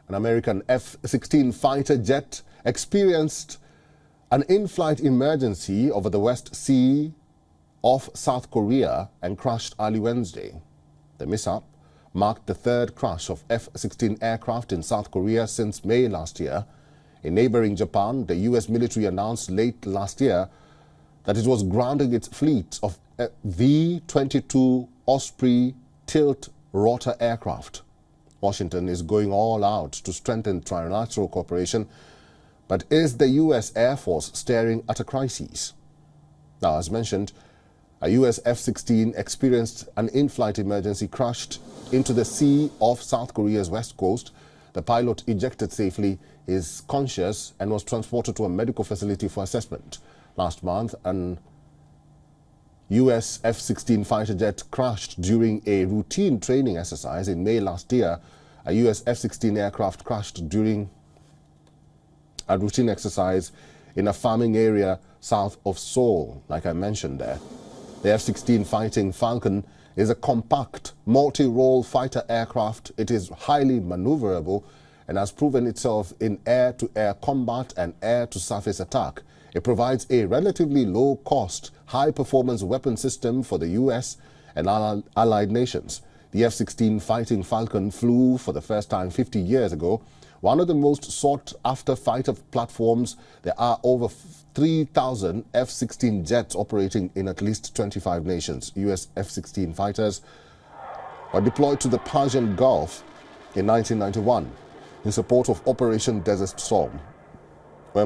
An American F-16 fighter jet experienced an in-flight emergency over the West Sea off South Korea and crashed early Wednesday. The mishap marked the third crash of F-16 aircraft in South Korea since May last year. In neighboring Japan, the U.S. military announced late last year that it was grounding its fleet of V22 Osprey tilt-rotor aircraft. Washington is going all out to strengthen trilateral cooperation, but is the U.S. Air Force staring at a crisis? Now, as mentioned, a U.S. F-16 experienced an in-flight emergency, crashed into the sea off South Korea's west coast. The pilot ejected safely, is conscious, and was transported to a medical facility for assessment. Last month, an U.S. F-16 fighter jet crashed during a routine training exercise. In May last year, a U.S. F-16 aircraft crashed during a routine exercise in a farming area south of Seoul, like I mentioned there. The F-16 Fighting Falcon is a compact, multi-role fighter aircraft. It is highly maneuverable and has proven itself in air-to-air combat and air-to-surface attack. It provides a relatively low-cost, high-performance weapon system for the U.S. and allied nations. The F-16 Fighting Falcon flew for the first time 50 years ago. One of the most sought-after fighter platforms. There are over 3,000 F-16 jets operating in at least 25 nations. U.S. F-16 fighters were deployed to the Persian Gulf in 1991 in support of Operation Desert Storm, where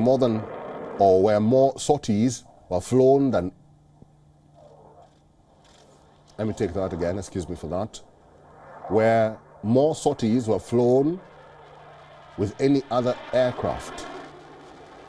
more sorties were flown than... Let me take that again, excuse me for that. Where more sorties were flown with any other aircraft.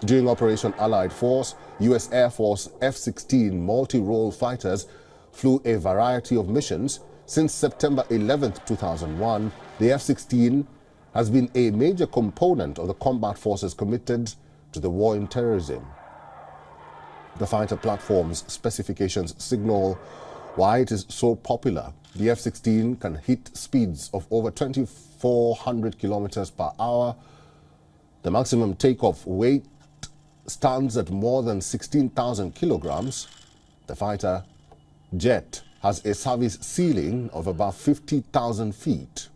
During Operation Allied Force, U.S. Air Force F-16 multi-role fighters flew a variety of missions. Since September 11, 2001, the F-16 has been a major component of the combat forces committed to the war on terrorism. The fighter platform's specifications signal why it is so popular. The F-16 can hit speeds of over 2,400 kilometers per hour. The maximum takeoff weight stands at more than 16,000 kilograms. The fighter jet has a service ceiling of about 50,000 feet.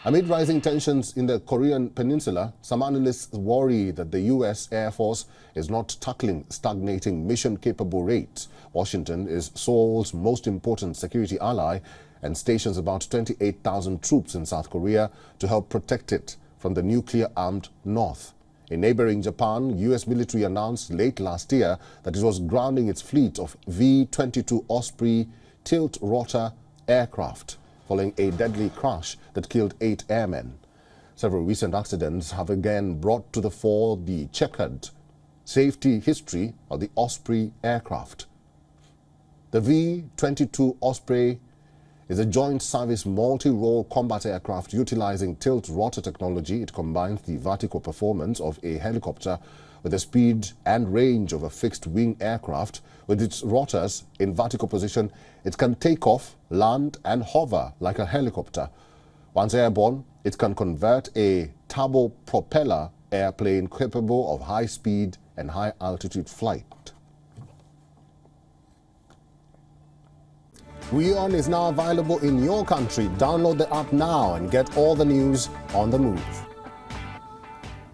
Amid rising tensions in the Korean peninsula, some analysts worry that the U.S. Air Force is not tackling stagnating mission-capable rates. Washington is Seoul's most important security ally and stations about 28,000 troops in South Korea to help protect it from the nuclear-armed North. In neighboring Japan, U.S. military announced late last year that it was grounding its fleet of V22 Osprey tilt-rotor aircraft following a deadly crash that killed 8 airmen. Several recent accidents have again brought to the fore the checkered safety history of the Osprey aircraft. The V22 Osprey is a joint-service multi-role combat aircraft utilizing tilt-rotor technology. It combines the vertical performance of a helicopter with the speed and range of a fixed-wing aircraft. With its rotors in vertical position, it can take off, land and hover like a helicopter. Once airborne, it can convert a turbo-propeller airplane capable of high speed and high-altitude flight. WION is now available in your country. Download the app now and get all the news on the move.